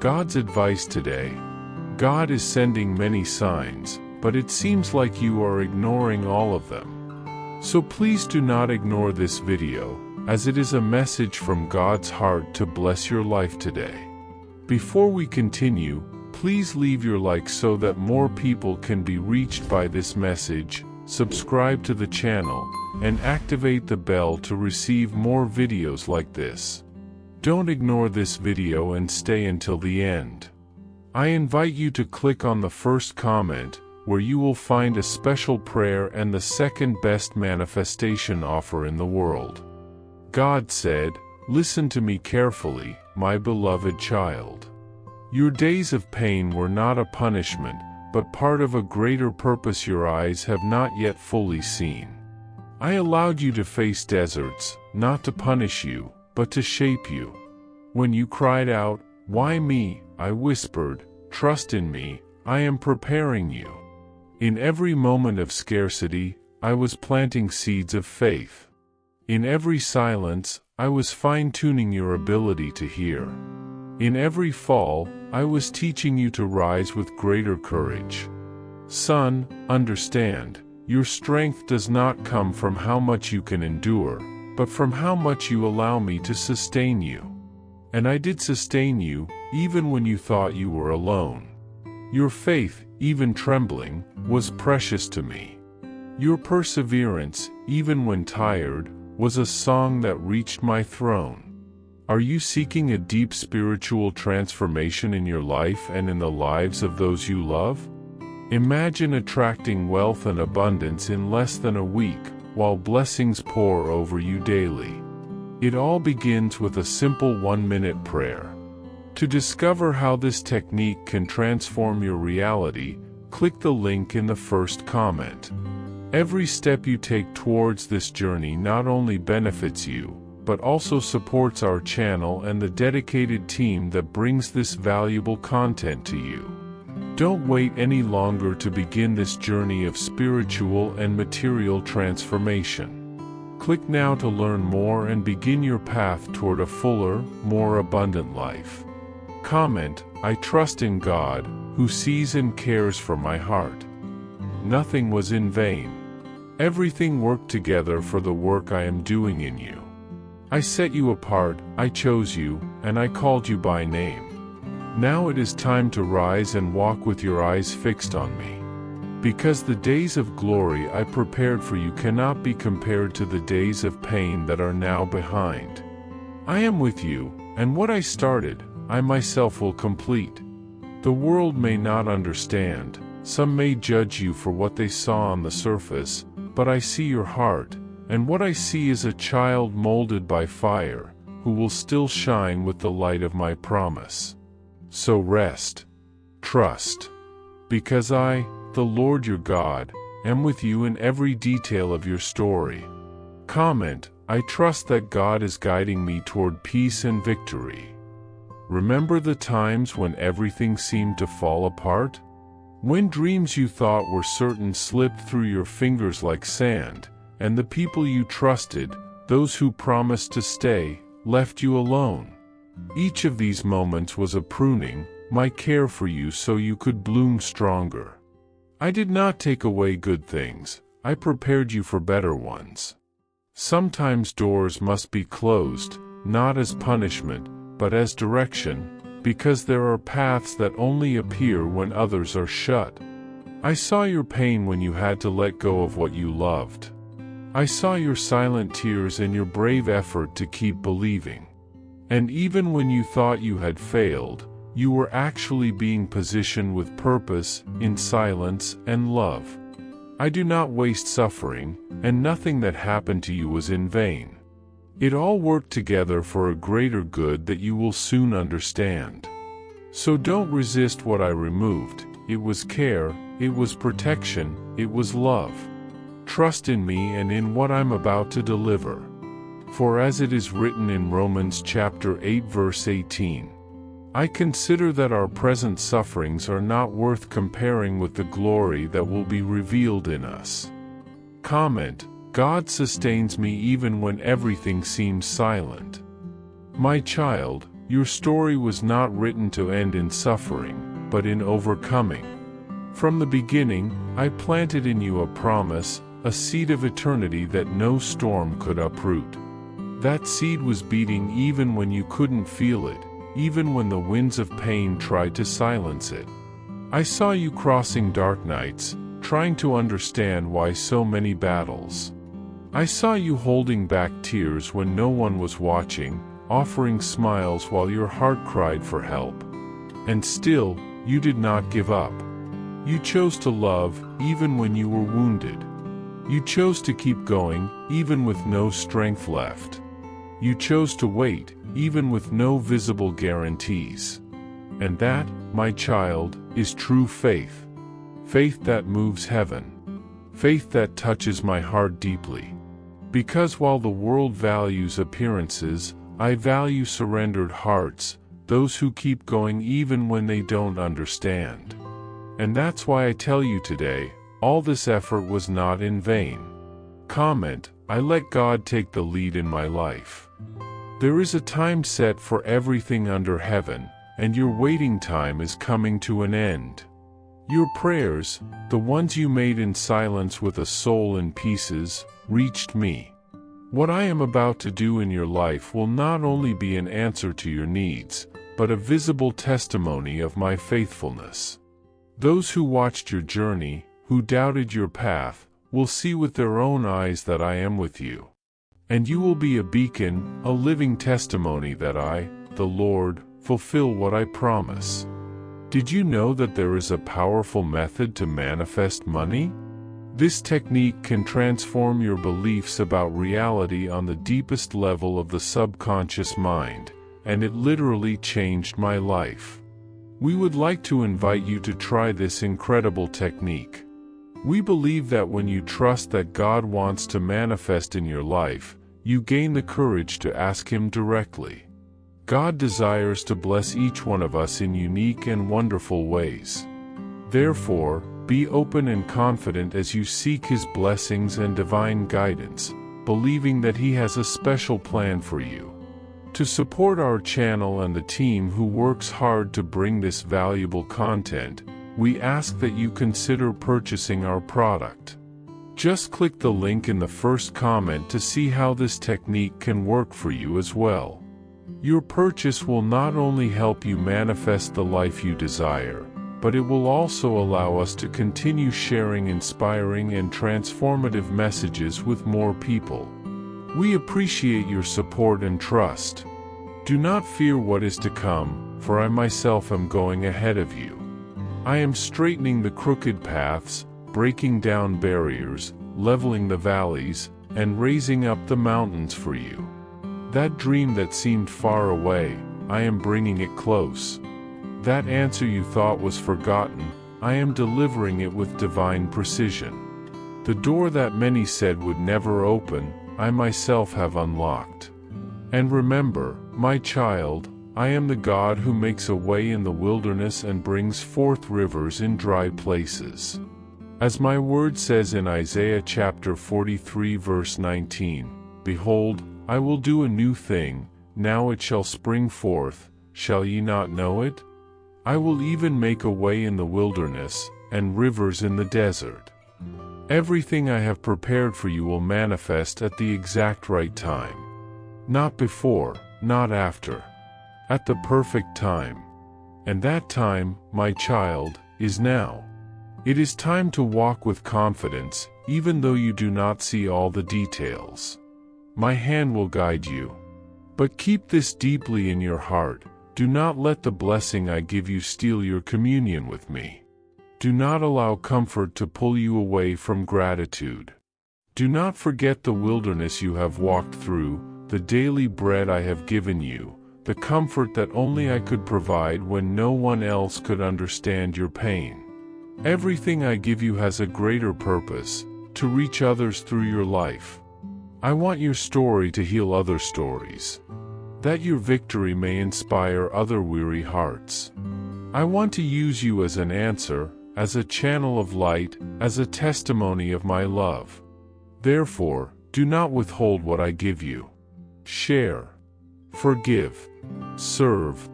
God's advice today. God is sending many signs, but it seems like you are ignoring all of them. So please do not ignore this video, as it is a message from God's heart to bless your life today. Before we continue, please leave your like so that more people can be reached by this message, subscribe to the channel, and activate the bell to receive more videos like this. Don't ignore this video and stay until the end. I invite you to click on the first comment, where you will find a special prayer and the second best manifestation offer in the world. God said, "Listen to me carefully, my beloved child. Your days of pain were not a punishment, but part of a greater purpose your eyes have not yet fully seen. I allowed you to face deserts, not to punish you, but to shape you. When you cried out, 'Why me?' I whispered, 'Trust in me, I am preparing you.' In every moment of scarcity, I was planting seeds of faith. In every silence, I was fine-tuning your ability to hear. In every fall, I was teaching you to rise with greater courage. Son, understand, your strength does not come from how much you can endure, but from how much you allow me to sustain you. And I did sustain you, even when you thought you were alone. Your faith, even trembling, was precious to me. Your perseverance, even when tired, was a song that reached my throne. Are you seeking a deep spiritual transformation in your life and in the lives of those you love? Imagine attracting wealth and abundance in less than a week, while blessings pour over you daily. It all begins with a simple 1-minute prayer. To discover how this technique can transform your reality, click the link in the first comment. Every step you take towards this journey not only benefits you, but also supports our channel and the dedicated team that brings this valuable content to you. Don't wait any longer to begin this journey of spiritual and material transformation. Click now to learn more and begin your path toward a fuller, more abundant life. Comment, "I trust in God, who sees and cares for my heart." Nothing was in vain. Everything worked together for the work I am doing in you. I set you apart, I chose you, and I called you by name. Now it is time to rise and walk with your eyes fixed on me. Because the days of glory I prepared for you cannot be compared to the days of pain that are now behind. I am with you, and what I started, I myself will complete. The world may not understand, some may judge you for what they saw on the surface, but I see your heart, and what I see is a child molded by fire, who will still shine with the light of my promise. So rest. Trust. Because I, the Lord your God, am with you in every detail of your story. Comment, "I trust that God is guiding me toward peace and victory." Remember the times when everything seemed to fall apart? When dreams you thought were certain slipped through your fingers like sand, and the people you trusted, those who promised to stay, left you alone. Each of these moments was a pruning, my care for you so you could bloom stronger. I did not take away good things, I prepared you for better ones. Sometimes doors must be closed, not as punishment, but as direction, because there are paths that only appear when others are shut. I saw your pain when you had to let go of what you loved. I saw your silent tears and your brave effort to keep believing. And even when you thought you had failed, you were actually being positioned with purpose, in silence, and love. I do not waste suffering, and nothing that happened to you was in vain. It all worked together for a greater good that you will soon understand. So don't resist what I removed. It was care, it was protection, it was love. Trust in me and in what I'm about to deliver. For as it is written in Romans chapter 8 verse 18, I consider that our present sufferings are not worth comparing with the glory that will be revealed in us. Comment, God sustains me even when everything seems silent. My child, Your story was not written to end in suffering, but in overcoming. From the beginning, I planted in you a promise, a seed of eternity that no storm could uproot. That seed was beating even when you couldn't feel it, even when the winds of pain tried to silence it. I saw you crossing dark nights, trying to understand why so many battles. I saw you holding back tears when no one was watching, offering smiles while your heart cried for help. And still, you did not give up. You chose to love, even when you were wounded. You chose to keep going, even with no strength left. You chose to wait, even with no visible guarantees. And that, my child, is true faith. Faith that moves heaven. Faith that touches my heart deeply. Because while the world values appearances, I value surrendered hearts, those who keep going even when they don't understand. And that's why I tell you today, all this effort was not in vain. Comment, I let God take the lead in my life. There is a time set for everything under heaven, and your waiting time is coming to an end. Your prayers, the ones you made in silence with a soul in pieces, reached me. What I am about to do in your life will not only be an answer to your needs, but a visible testimony of my faithfulness. Those who watched your journey, who doubted your path, will see with their own eyes that I am with you. And you will be a beacon, a living testimony that I, the Lord, fulfill what I promise. Did you know that there is a powerful method to manifest money? This technique can transform your beliefs about reality on the deepest level of the subconscious mind, and it literally changed my life. We would like to invite you to try this incredible technique. We believe that when you trust that God wants to manifest in your life, you gain the courage to ask Him directly. God desires to bless each one of us in unique and wonderful ways. Therefore, be open and confident as you seek His blessings and divine guidance, believing that He has a special plan for you. To support our channel and the team who works hard to bring this valuable content, we ask that you consider purchasing our product. Just click the link in the first comment to see how this technique can work for you as well. Your purchase will not only help you manifest the life you desire, but it will also allow us to continue sharing inspiring and transformative messages with more people. We appreciate your support and trust. Do not fear what is to come, for I myself am going ahead of you. I am straightening the crooked paths, breaking down barriers, leveling the valleys, and raising up the mountains for you. That dream that seemed far away, I am bringing it close. That answer you thought was forgotten, I am delivering it with divine precision. The door that many said would never open, I myself have unlocked. And remember, my child, I am the God who makes a way in the wilderness and brings forth rivers in dry places. As my word says in Isaiah chapter 43 verse 19, Behold, I will do a new thing, now it shall spring forth, shall ye not know it? I will even make a way in the wilderness, and rivers in the desert. Everything I have prepared for you will manifest at the exact right time. Not before, not after. At the perfect time. And that time, my child, is now. It is time to walk with confidence, even though you do not see all the details. My hand will guide you. But keep this deeply in your heart. Do not let the blessing I give you steal your communion with me. Do not allow comfort to pull you away from gratitude. Do not forget the wilderness you have walked through, the daily bread I have given you, the comfort that only I could provide when no one else could understand your pain. Everything I give you has a greater purpose, to reach others through your life. I want your story to heal other stories. That your victory may inspire other weary hearts. I want to use you as an answer, as a channel of light, as a testimony of my love. Therefore, do not withhold what I give you. Share. Forgive. Serve.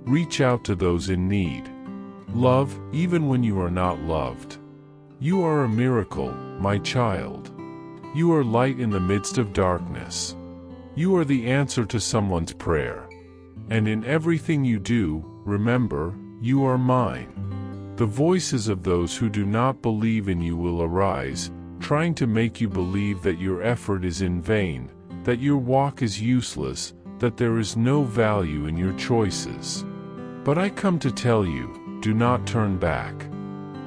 Reach out to those in need. Love, even when you are not loved. You are a miracle, my child. You are light in the midst of darkness. You are the answer to someone's prayer. And in everything you do, remember, you are mine. The voices of those who do not believe in you will arise, trying to make you believe that your effort is in vain, that your walk is useless, that there is no value in your choices. But I come to tell you, do not turn back.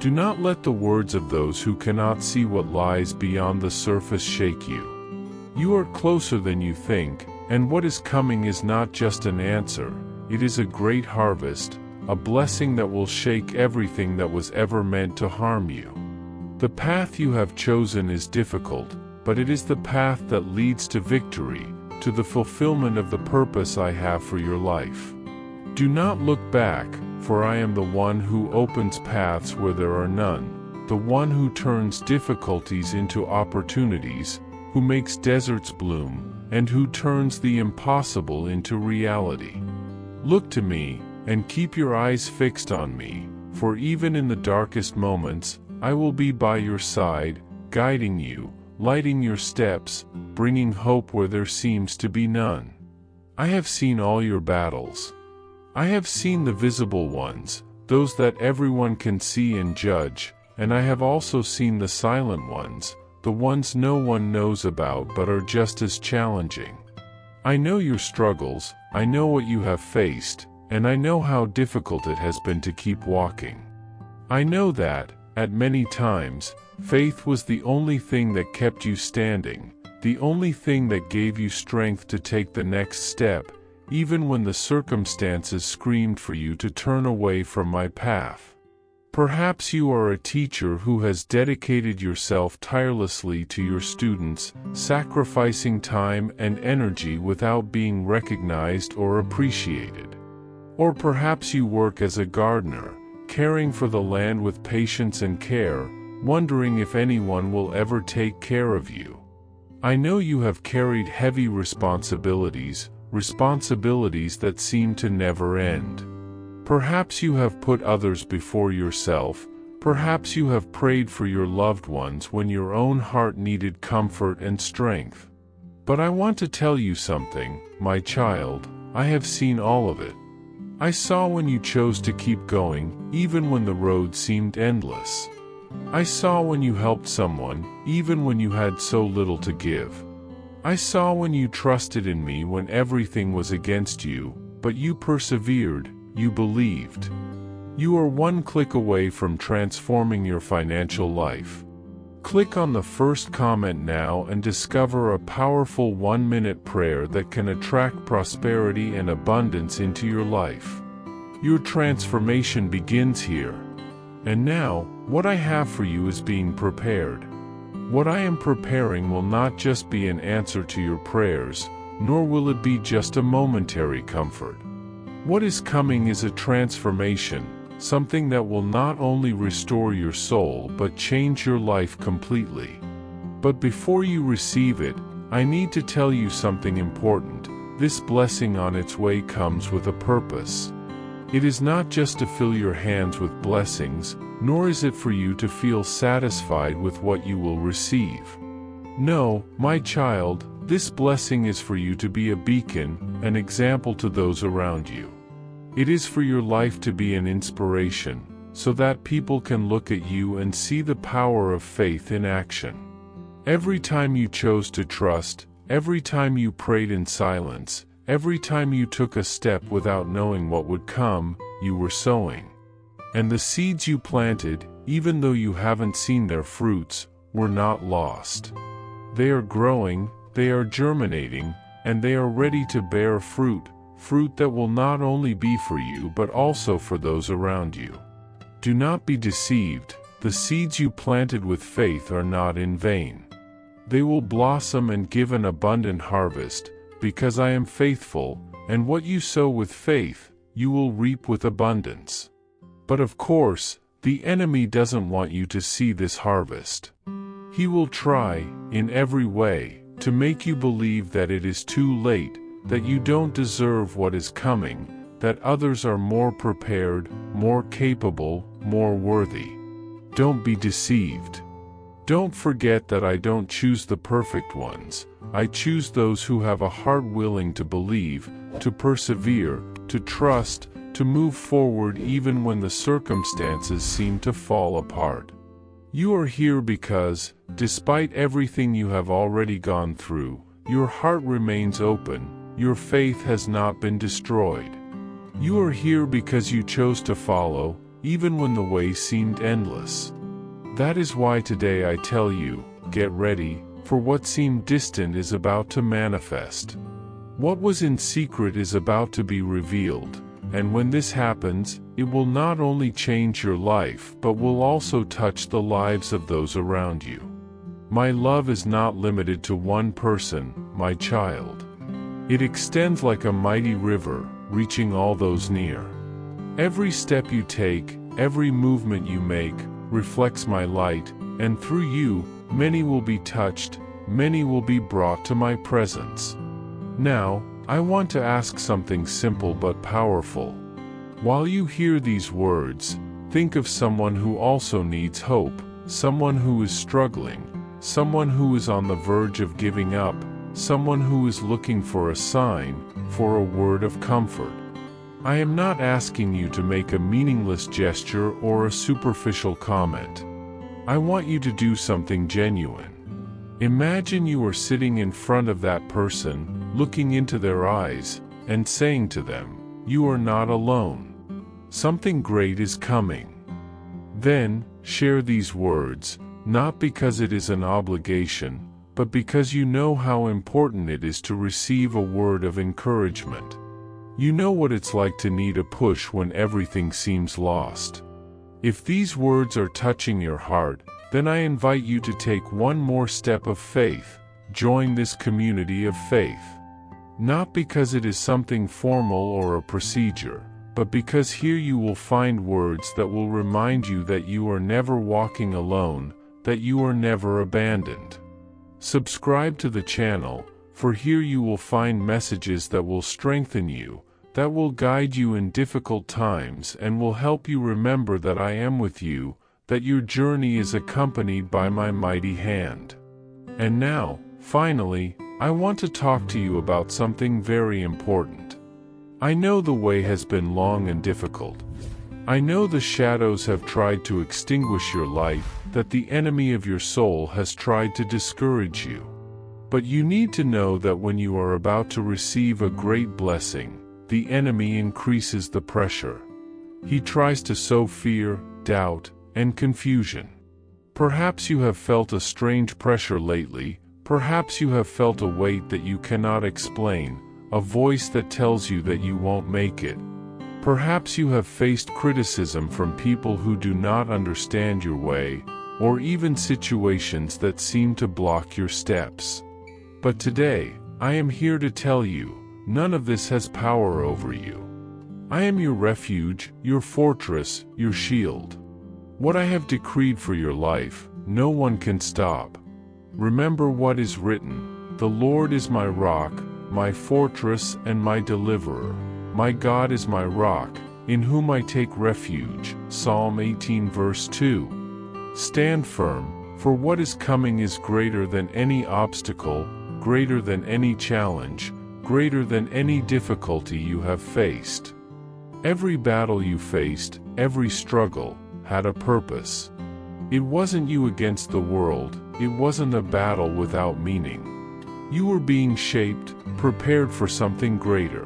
Do not let the words of those who cannot see what lies beyond the surface shake you. You are closer than you think, and what is coming is not just an answer, it is a great harvest, a blessing that will shake everything that was ever meant to harm you. The path you have chosen is difficult, but it is the path that leads to victory, to the fulfillment of the purpose I have for your life. Do not look back, for I am the one who opens paths where there are none, the one who turns difficulties into opportunities, who makes deserts bloom, and who turns the impossible into reality. Look to me, and keep your eyes fixed on me, for even in the darkest moments, I will be by your side, guiding you, lighting your steps, bringing hope where there seems to be none. I have seen all your battles. I have seen the visible ones, those that everyone can see and judge, and I have also seen the silent ones, the ones no one knows about but are just as challenging. I know your struggles, I know what you have faced, and I know how difficult it has been to keep walking. I know that, at many times, faith was the only thing that kept you standing, the only thing that gave you strength to take the next step, even when the circumstances screamed for you to turn away from my path. Perhaps you are a teacher who has dedicated yourself tirelessly to your students, sacrificing time and energy without being recognized or appreciated. Or perhaps you work as a gardener, caring for the land with patience and care, wondering if anyone will ever take care of you. I know you have carried heavy responsibilities that seem to never end. Perhaps you have put others before yourself, perhaps you have prayed for your loved ones when your own heart needed comfort and strength. But I want to tell you something, my child, I have seen all of it. I saw when you chose to keep going, even when the road seemed endless. I saw when you helped someone, even when you had so little to give. I saw when you trusted in me when everything was against you, but you persevered, you believed. You are one click away from transforming your financial life. Click on the first comment now and discover a powerful 1-minute prayer that can attract prosperity and abundance into your life. Your transformation begins here. And now, what I have for you is being prepared. What I am preparing will not just be an answer to your prayers, nor will it be just a momentary comfort. What is coming is a transformation, something that will not only restore your soul but change your life completely. But before you receive it, I need to tell you something important. This blessing on its way comes with a purpose. It is not just to fill your hands with blessings, nor is it for you to feel satisfied with what you will receive. No, my child, this blessing is for you to be a beacon, an example to those around you. It is for your life to be an inspiration, so that people can look at you and see the power of faith in action. Every time you chose to trust, every time you prayed in silence, every time you took a step without knowing what would come, you were sowing. And the seeds you planted, even though you haven't seen their fruits, were not lost. They are growing, they are germinating, and they are ready to bear fruit, fruit that will not only be for you but also for those around you. Do not be deceived, the seeds you planted with faith are not in vain. They will blossom and give an abundant harvest, because I am faithful, and what you sow with faith, you will reap with abundance. But of course, the enemy doesn't want you to see this harvest. He will try, in every way, to make you believe that it is too late, that you don't deserve what is coming, that others are more prepared, more capable, more worthy. Don't be deceived. Don't forget that I don't choose the perfect ones. I choose those who have a heart willing to believe, to persevere, to trust, to move forward even when the circumstances seem to fall apart. You are here because, despite everything you have already gone through, your heart remains open, your faith has not been destroyed. You are here because you chose to follow, even when the way seemed endless. That is why today I tell you, get ready, for what seemed distant is about to manifest. What was in secret is about to be revealed, and when this happens, it will not only change your life but will also touch the lives of those around you. My love is not limited to one person, my child. It extends like a mighty river, reaching all those near. Every step you take, every movement you make, reflects my light, and through you, many will be touched, many will be brought to my presence. Now, I want to ask something simple but powerful. While you hear these words, think of someone who also needs hope, someone who is struggling, someone who is on the verge of giving up, someone who is looking for a sign, for a word of comfort. I am not asking you to make a meaningless gesture or a superficial comment. I want you to do something genuine. Imagine you are sitting in front of that person, looking into their eyes, and saying to them, "You are not alone. Something great is coming." Then, share these words, not because it is an obligation, but because you know how important it is to receive a word of encouragement. You know what it's like to need a push when everything seems lost. If these words are touching your heart, then I invite you to take one more step of faith. Join this community of faith. Not because it is something formal or a procedure, but because here you will find words that will remind you that you are never walking alone, that you are never abandoned. Subscribe to the channel, for here you will find messages that will strengthen you, that will guide you in difficult times and will help you remember that I am with you, that your journey is accompanied by my mighty hand. And now, finally, I want to talk to you about something very important. I know the way has been long and difficult. I know the shadows have tried to extinguish your light, that the enemy of your soul has tried to discourage you. But you need to know that when you are about to receive a great blessing, the enemy increases the pressure. He tries to sow fear, doubt, and confusion. Perhaps you have felt a strange pressure lately, perhaps you have felt a weight that you cannot explain, a voice that tells you that you won't make it. Perhaps you have faced criticism from people who do not understand your way, or even situations that seem to block your steps. But today, I am here to tell you, none of this has power over you. I am your refuge, your fortress, your shield. What I have decreed for your life, no one can stop. Remember what is written, "The Lord is my rock, my fortress and my deliverer. My God is my rock, in whom I take refuge." Psalm 18 verse 2. Stand firm, for what is coming is greater than any obstacle, greater than any challenge, greater than any difficulty you have faced. Every battle you faced, every struggle, had a purpose. It wasn't you against the world, it wasn't a battle without meaning. You were being shaped, prepared for something greater.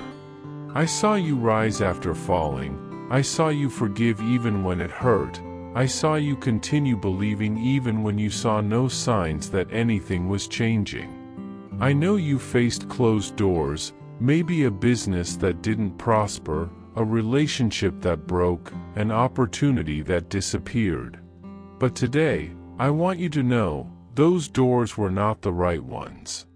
I saw you rise after falling, I saw you forgive even when it hurt, I saw you continue believing even when you saw no signs that anything was changing. I know you faced closed doors, maybe a business that didn't prosper, a relationship that broke, an opportunity that disappeared. But today, I want you to know, those doors were not the right ones.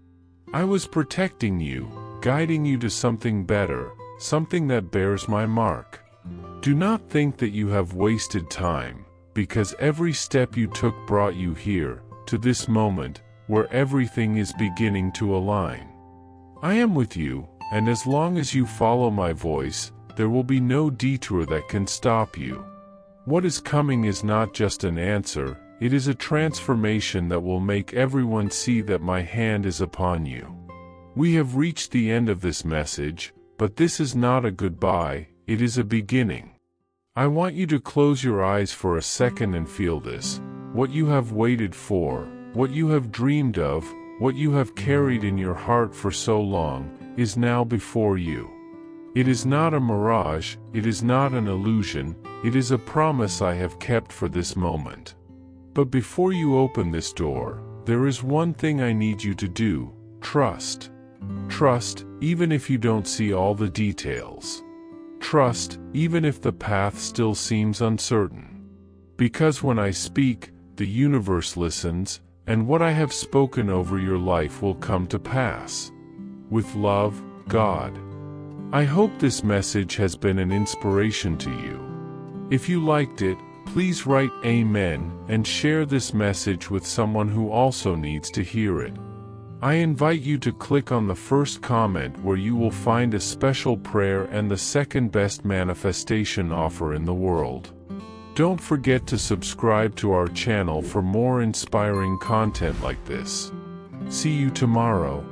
I was protecting you, guiding you to something better, something that bears my mark. Do not think that you have wasted time, because every step you took brought you here, to this moment, where everything is beginning to align. I am with you, and as long as you follow my voice, there will be no detour that can stop you. What is coming is not just an answer, it is a transformation that will make everyone see that my hand is upon you. We have reached the end of this message, but this is not a goodbye, it is a beginning. I want you to close your eyes for a second and feel this. What you have waited for, what you have dreamed of, what you have carried in your heart for so long, is now before you. It is not a mirage, it is not an illusion, it is a promise I have kept for this moment. But before you open this door, there is one thing I need you to do: trust. Trust, even if you don't see all the details. Trust, even if the path still seems uncertain. Because when I speak, the universe listens, and what I have spoken over your life will come to pass. With love, God. I hope this message has been an inspiration to you. If you liked it, please write Amen and share this message with someone who also needs to hear it. I invite you to click on the first comment where you will find a special prayer and the second best manifestation offer in the world. Don't forget to subscribe to our channel for more inspiring content like this. See you tomorrow.